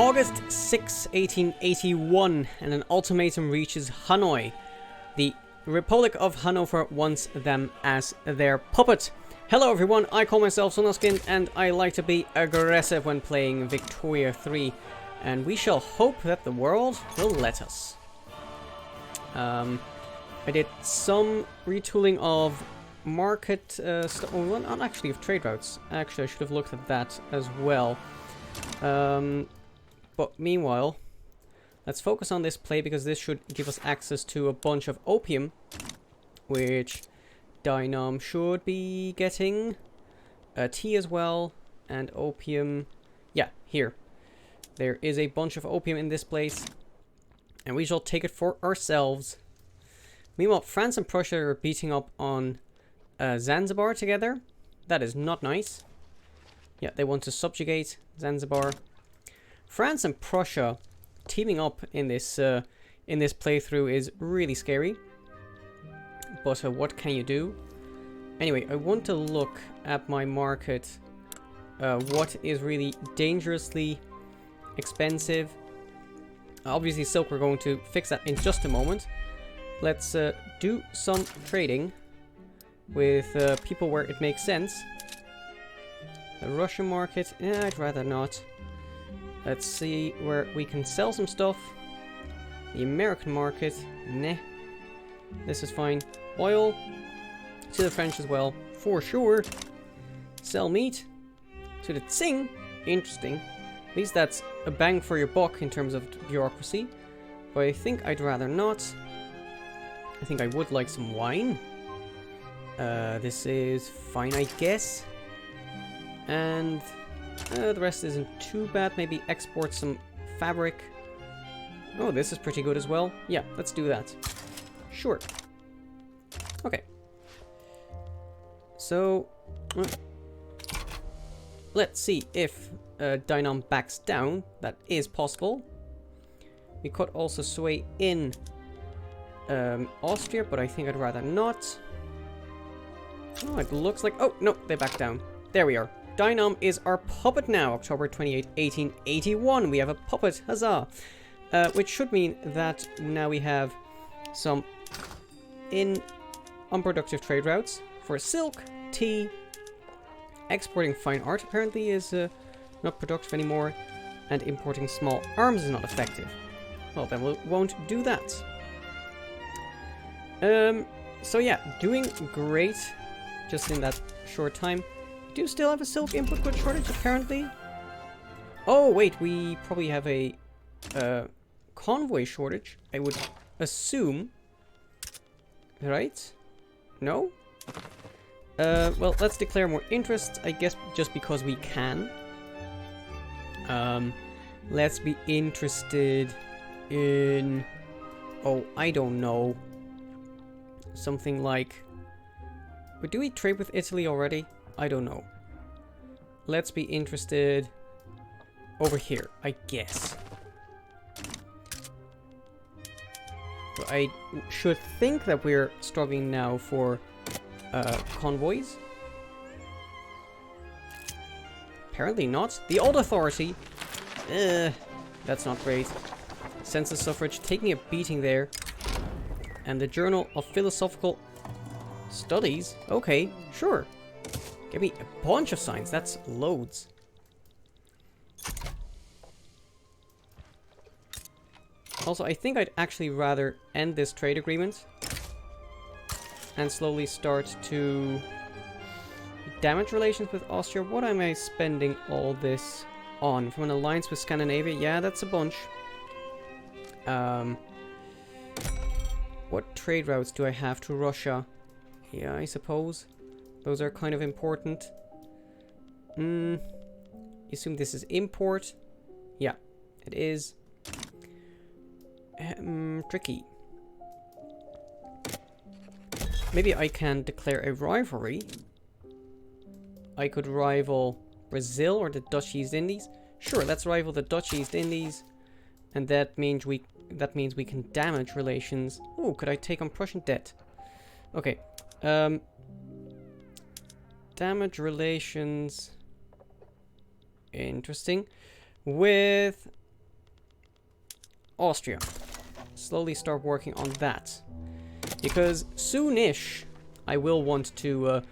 August 6, 1881, and an ultimatum reaches Hanoi. The Republic of Hannover wants them as their puppet. Hello everyone, I call myself Zondagskind and I like to be aggressive when playing Victoria 3. And we shall hope that the world will let us. I did some retooling of market stuff. Oh, well, not actually of trade routes. Actually, I should have looked at that as well. But meanwhile, let's focus on this play because this should give us access to a bunch of opium, which Dai Nam should be getting. Tea as well, and opium. Yeah, here. There is a bunch of opium in this place, and we shall take it for ourselves. Meanwhile, France and Prussia are beating up on Zanzibar together. That is not nice. Yeah, they want to subjugate Zanzibar. France and Prussia teaming up in this playthrough is really scary. But what can you do? Anyway, I want to look at my market. What is really dangerously expensive? Obviously, silk. We're going to fix that in just a moment. Let's do some trading with people where it makes sense. The Russian market, I'd rather not. Let's see where we can sell some stuff. The American market, nah. This is fine. Oil, to the French as well, for sure. Sell meat, to the Tsing, interesting. At least that's a bang for your buck in terms of bureaucracy. But I think I'd rather not. I think I would like some wine. This is fine, I guess. And the rest isn't too bad. Maybe export some fabric. Oh, this is pretty good as well. Yeah, let's do that. Sure. Okay. So, let's see if Dai Nam backs down. That is possible. We could also sway in Austria, but I think I'd rather not. Oh, it looks like... Oh, no, they back down. There we are. Dai Nam is our puppet now. October 28, 1881. We have a puppet. Huzzah! Which should mean that now we have some unproductive trade routes for silk, tea. Exporting fine art apparently is not productive anymore. And importing small arms is not effective. Well, then we won't do that. So yeah, doing great just in that short time. We do still have a silk input good shortage apparently. Oh wait, we probably have a convoy shortage, I would assume. Right? No? Well, let's declare more interest, I guess, just because we can. Let's be interested in... Oh, I don't know. Something like... But do we trade with Italy already? I don't know. Let's be interested over here, I guess. But I should think that we're struggling now for convoys. Apparently not. The old authority. That's not great. Census suffrage taking a beating there. And the Journal of Philosophical Studies. Okay, sure. Give me a bunch of signs. That's loads. Also, I think I'd actually rather end this trade agreement and slowly start to damage relations with Austria. What am I spending all this on? From an alliance with Scandinavia? Yeah, that's a bunch. What trade routes do I have to Russia? Yeah, I suppose. Those are kind of important. Assume this is import. Yeah, it is. Tricky. Maybe I can declare a rivalry. I could rival Brazil or the Dutch East Indies. Sure, let's rival the Dutch East Indies. And that means we can damage relations. Oh, could I take on Prussian debt? Okay. Damage relations. Interesting. With Austria. Slowly start working on that. Because soonish, I will want to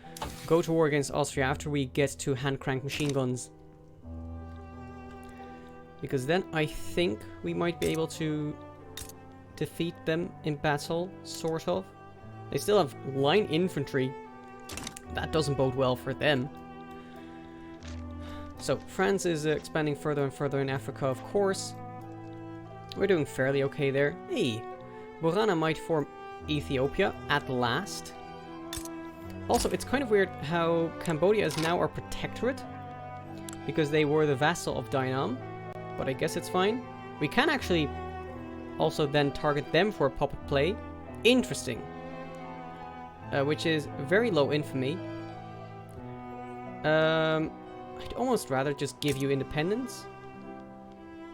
go to war against Austria after we get to hand-crank machine guns. Because then I think we might be able to defeat them in battle, sort of. They still have line infantry. That doesn't bode well for them. So, France is expanding further and further in Africa, of course. We're doing fairly okay there. Hey, Burana might form Ethiopia at last. Also, it's kind of weird how Cambodia is now our protectorate, because they were the vassal of Dai Nam, but I guess it's fine. We can actually also then target them for a puppet play. Interesting. Which is very low infamy. I'd almost rather just give you independence.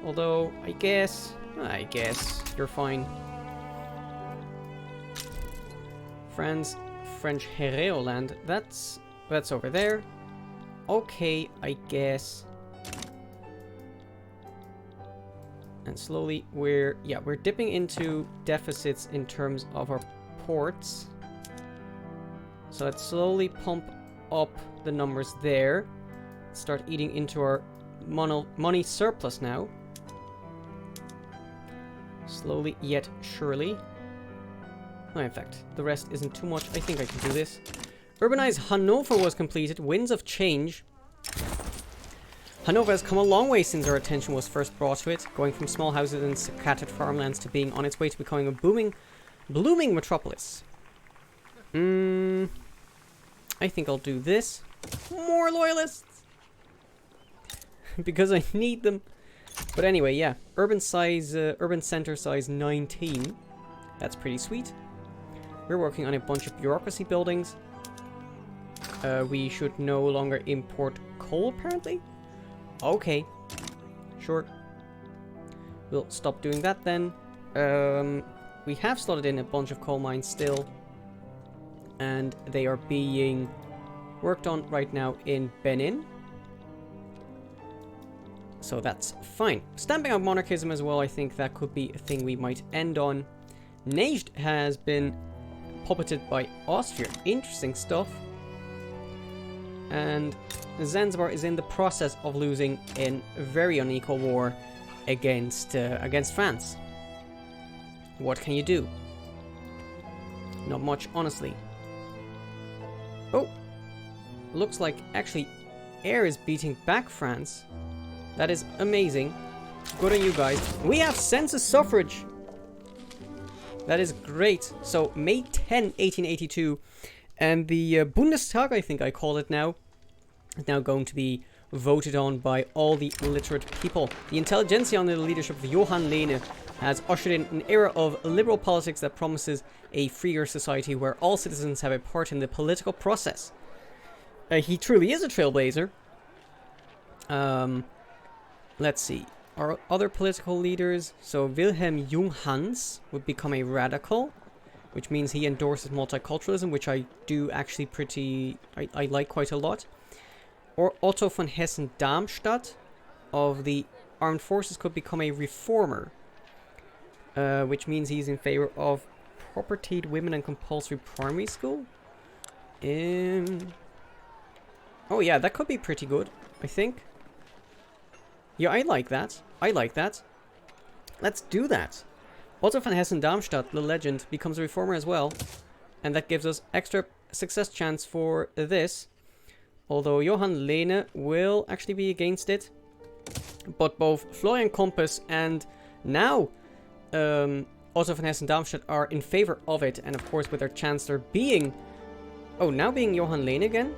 Although, I guess you're fine. France, French Hereoland, that's over there. Okay, I guess. And slowly we're dipping into deficits in terms of our ports. So let's slowly pump up the numbers there. Start eating into our money surplus now. Slowly yet surely. Oh, in fact, the rest isn't too much. I think I can do this. Urbanized Hannover was completed. Winds of change. Hannover has come a long way since our attention was first brought to it, going from small houses and scattered farmlands to being on its way to becoming a blooming metropolis. I think I'll do this. More loyalists! Because I need them. But anyway, yeah. Urban center size 19. That's pretty sweet. We're working on a bunch of bureaucracy buildings. We should no longer import coal, apparently. Okay. Sure. We'll stop doing that then. We have slotted in a bunch of coal mines still. And they are being worked on right now in Benin. So that's fine. Stamping out monarchism as well, I think that could be a thing we might end on. Najd has been puppeted by Austria. Interesting stuff. And Zanzibar is in the process of losing in a very unequal war against France. What can you do? Not much, honestly. Oh, looks like actually air is beating back France. That is amazing. Good on you guys. We have census suffrage. That is great. So May 10, 1882, and the Bundestag, I think I call it now, is now going to be voted on by all the illiterate people. The intelligentsia under the leadership of Johann Lehne has ushered in an era of liberal politics that promises a freer society where all citizens have a part in the political process. He truly is a trailblazer. Let's see. Our other political leaders. So Wilhelm Junghans would become a radical, which means he endorses multiculturalism, which I do actually I like quite a lot. Or Otto von Hessen-Darmstadt of the armed forces could become a reformer, which means he's in favor of propertied women and compulsory primary school. Oh yeah, that could be pretty good, I think. Yeah, I like that. I like that. Let's do that. Otto von Hessen-Darmstadt, the legend, becomes a reformer as well. And that gives us extra success chance for this. Although Johann Lehne will actually be against it. But both Florian Kompass and now Otto von Hessen-Darmstadt are in favor of it. And of course with their chancellor being... Oh, now being Johann Lehne again?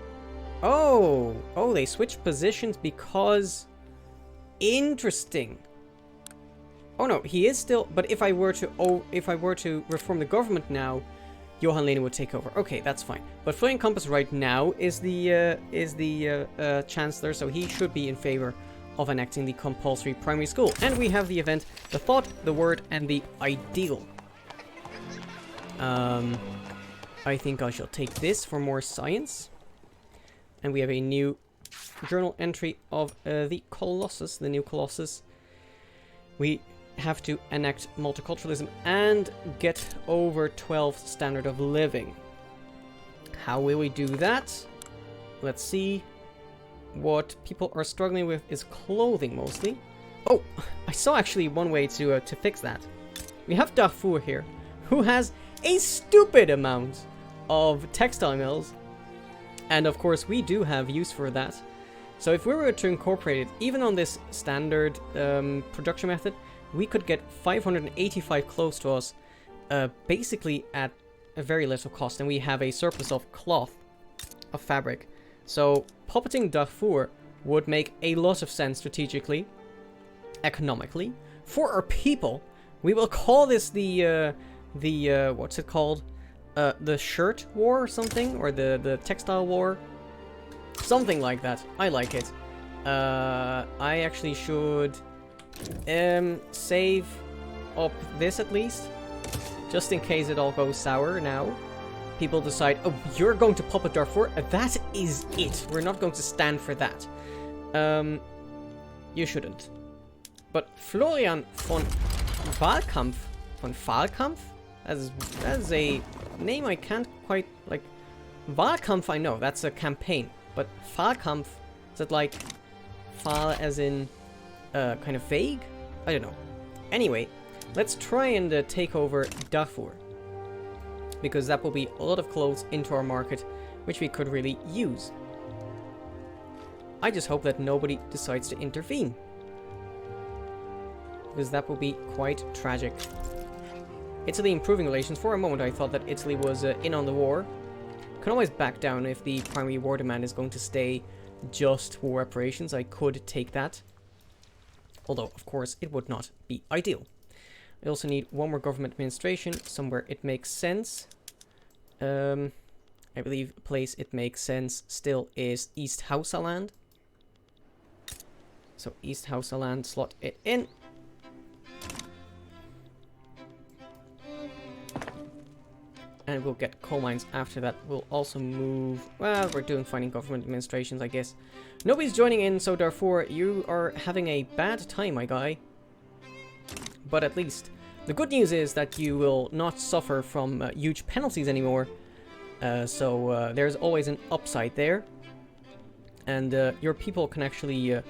Oh, they switched positions because... Interesting. Oh no, he is still... But if I were to reform the government now, Johann Lehne would take over. Okay, that's fine. But Florian Kompass right now is the chancellor, so he should be in favor of enacting the compulsory primary school. And we have the event, the thought, the word, and the ideal. I think I shall take this for more science. And we have a new journal entry of the Colossus, the new Colossus. We have to enact multiculturalism and get over 12 standard of living. How will we do that? Let's see. What people are struggling with is clothing mostly. Oh, I saw actually one way to fix that. We have Darfur here, who has a stupid amount of textile mills. And of course we do have use for that. So if we were to incorporate it, even on this standard production method, we could get 585 clothes to us, basically at a very little cost. And we have a surplus of cloth, of fabric. So puppeting Darfur would make a lot of sense strategically, economically. For our people, we will call this the what's it called? The shirt war or something? Or the textile war? Something like that. I like it. I actually should save up this at least, just in case it all goes sour now. People decide, oh, you're going to puppet Darfur? That is it. We're not going to stand for that. You shouldn't. But Florian von Wahlkampf? Von Wahlkampf? That is a name I can't quite, like... Wahlkampf I know, that's a campaign. But Wahlkampf, is it like... Wahl as in... kind of vague? I don't know. Anyway, let's try and take over Darfur. Because that will be a lot of clothes into our market, which we could really use. I just hope that nobody decides to intervene. Because that will be quite tragic. Italy improving relations. For a moment I thought that Italy was in on the war. Can always back down if the primary war demand is going to stay just war reparations. I could take that. Although, of course, it would not be ideal. I also need one more government administration, somewhere it makes sense. I believe a place it makes sense still is East Hausaland. So East Hausaland, slot it in. And we'll get coal mines after that. We'll also move... Well, we're doing finding government administrations, I guess. Nobody's joining in, so Darfur, you are having a bad time, my guy. But at least, the good news is that you will not suffer from huge penalties anymore. So there's always an upside there. And your people can actually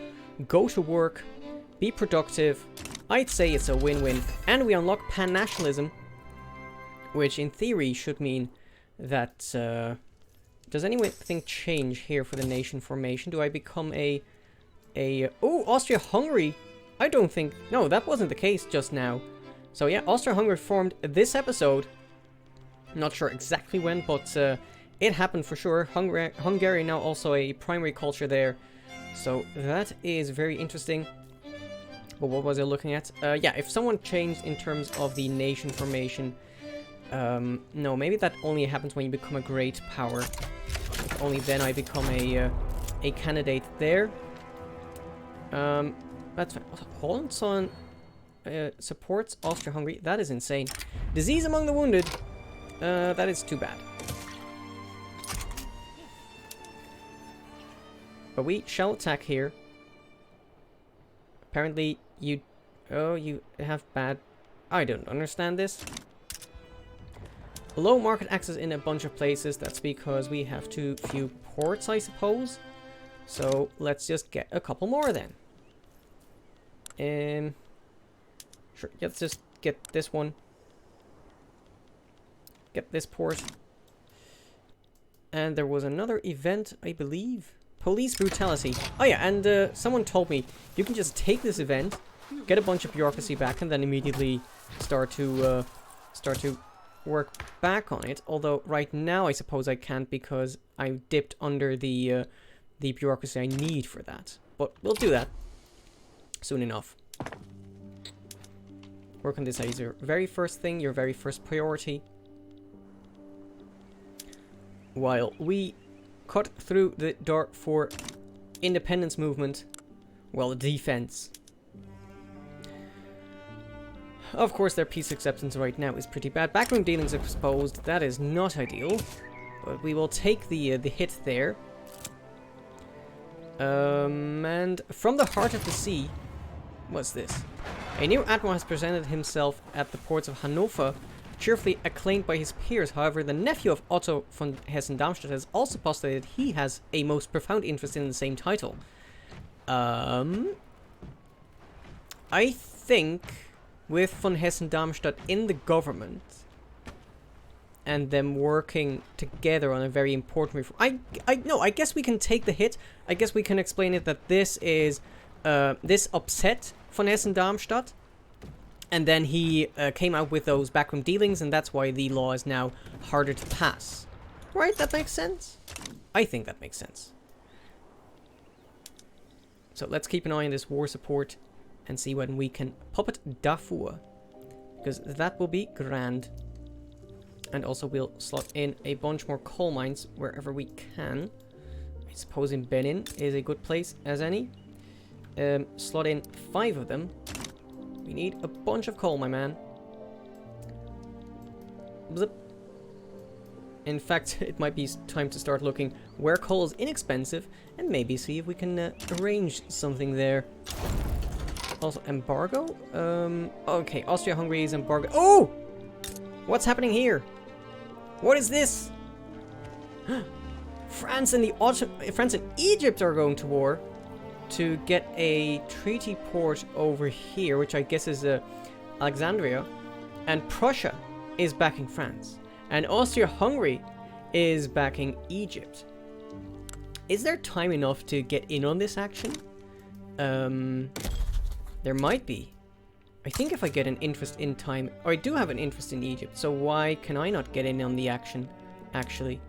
go to work, be productive. I'd say it's a win-win. And we unlock pan-nationalism, which in theory should mean that... does anything change here for the nation formation? Do I become a... Oh, Austria-Hungary! I don't think... No, that wasn't the case just now. So yeah, Austro-Hungary formed this episode. Not sure exactly when, but it happened for sure. Hungary now also a primary culture there. So that is very interesting. But what was I looking at? Yeah, if someone changed in terms of the nation formation... no, maybe that only happens when you become a great power. Only then I become a candidate there. That's fine. Hohenzollern supports Austria-Hungary. That is insane. Disease among the wounded. That is too bad. But we shall attack here. Apparently you... Oh, you have bad... I don't understand this. Low market access in a bunch of places. That's because we have too few ports, I suppose. So let's just get a couple more then. Sure, let's just get this one. Get this port. And there was another event, I believe. Police brutality. Oh yeah, and someone told me you can just take this event, get a bunch of bureaucracy back, and then immediately start to work back on it. Although right now I suppose I can't because I dipped under the bureaucracy I need for that. But we'll do that soon enough. Work on this as your very first thing, your very first priority. While we cut through the door for independence movement, well, defense. Of course, their peace acceptance right now is pretty bad. Backroom dealings exposed. That is not ideal. But we will take the hit there. And from the heart of the sea... What's this? A new admiral has presented himself at the ports of Hannover, cheerfully acclaimed by his peers. However, the nephew of Otto von Hessen-Darmstadt has also postulated he has a most profound interest in the same title. I think with von Hessen-Darmstadt in the government and them working together on a very important reform, I guess we can take the hit. I guess we can explain it that this is this upset von Hessen-Darmstadt, and then he came out with those backroom dealings, and that's why the law is now harder to pass. Right? That makes sense? I think that makes sense. So let's keep an eye on this war support and see when we can puppet Darfur, because that will be grand. And also we'll slot in a bunch more coal mines wherever we can. I suppose in Benin is a good place as any. Slot in 5 of them. We need a bunch of coal, my man. Blip. In fact, it might be time to start looking where coal is inexpensive and maybe see if we can arrange something there. Also, embargo? Okay, Austria-Hungary's embargo. Oh! What's happening here? What is this? France and Egypt are going to war to get a treaty port over here, which I guess is Alexandria, and Prussia is backing France, and Austria-Hungary is backing Egypt. Is there time enough to get in on this action? There might be. I think if I get an interest in time, or I do have an interest in Egypt, so why can I not get in on the action, actually?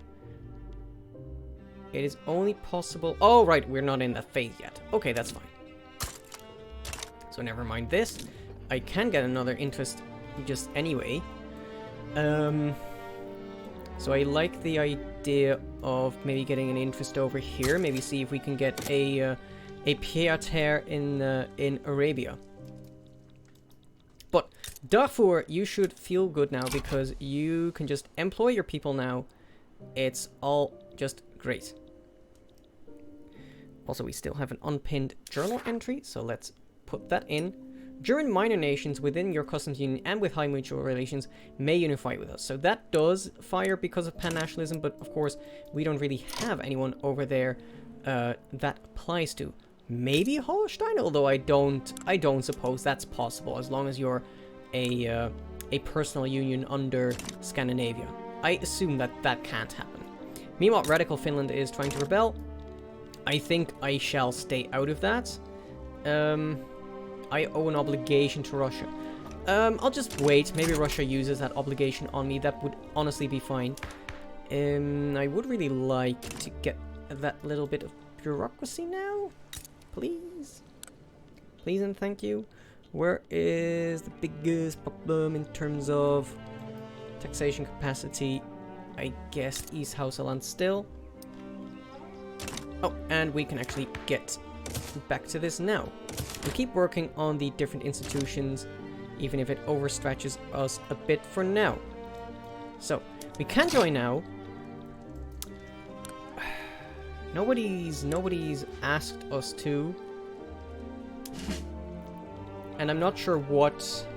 It is only possible... Oh, right, we're not in that phase yet. Okay, that's fine. So never mind this. I can get another interest just anyway. So I like the idea of maybe getting an interest over here. Maybe see if we can get a pied-à-terre in Arabia. But Darfur, you should feel good now because you can just employ your people now. It's all just great. Also, we still have an unpinned journal entry, so let's put that in. German minor nations within your customs union and with high mutual relations may unify with us. So that does fire because of pan-nationalism, but of course we don't really have anyone over there that applies to. Maybe Holstein, although I don't suppose that's possible as long as you're a personal union under Scandinavia. I assume that that can't happen. Meanwhile, radical Finland is trying to rebel. I think I shall stay out of that. I owe an obligation to Russia. I'll just wait. Maybe Russia uses that obligation on me. That would honestly be fine. I would really like to get that little bit of bureaucracy now. Please. Please and thank you. Where is the biggest problem in terms of taxation capacity? I guess East Hausaland still. Oh, and we can actually get back to this now. We keep working on the different institutions, even if it overstretches us a bit for now. So, we can join now. Nobody's asked us to. And I'm not sure what...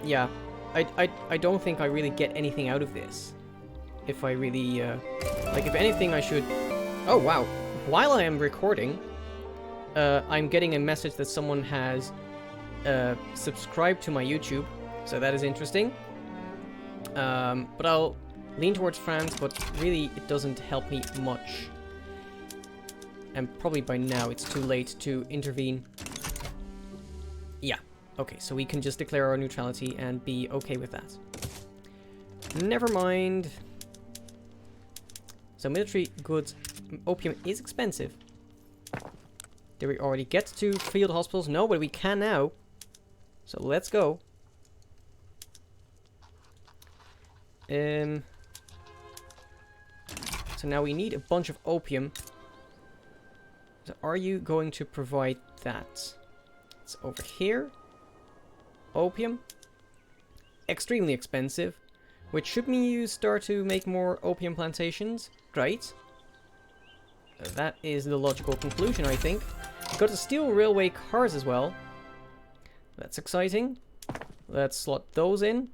Yeah, I don't think I really get anything out of this. If I really, like, if anything I should... Oh, wow. While I am recording, I'm getting a message that someone has subscribed to my YouTube, so that is interesting. But I'll lean towards France, but really it doesn't help me much. And probably by now it's too late to intervene. Yeah, okay, so we can just declare our neutrality and be okay with that. Never mind. So military goods, opium is expensive. Did we already get to field hospitals? No, but we can now. So let's go. So now we need a bunch of opium. So are you going to provide that? It's over here. Opium. Extremely expensive. Which should mean you start to make more opium plantations. Great. That is the logical conclusion, I think. Got to steal railway cars as well. That's exciting. Let's slot those in.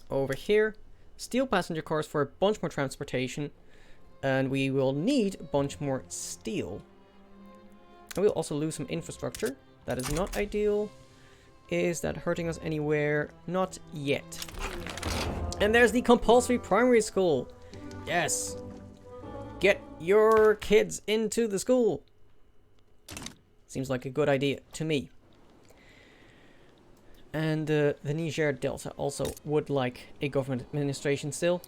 Over here. Steel passenger cars for a bunch more transportation. And we will need a bunch more steel. And we'll also lose some infrastructure. That is not ideal. Is that hurting us anywhere? Not yet. And there's the compulsory primary school. Yes. Get your kids into the school. Seems like a good idea to me. And the Niger Delta also would like a government administration still.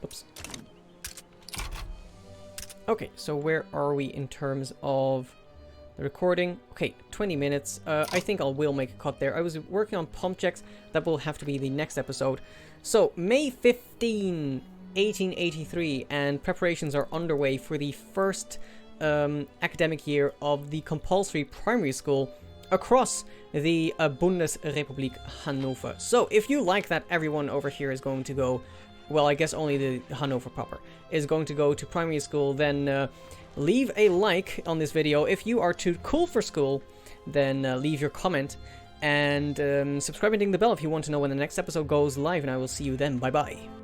Oops. Okay, so where are we in terms of the recording? Okay, 20 minutes. I think I will make a cut there. I was working on pump checks. That will have to be the next episode. So, May 15, 1883, and preparations are underway for the first academic year of the compulsory primary school across the Bundesrepublik Hannover. So, if you like that everyone over here is going to go, well, I guess only the Hannover proper is going to go to primary school, then leave a like on this video. If you are too cool for school, then leave your comment, and subscribe and ding the bell if you want to know when the next episode goes live, and I will see you then. Bye bye.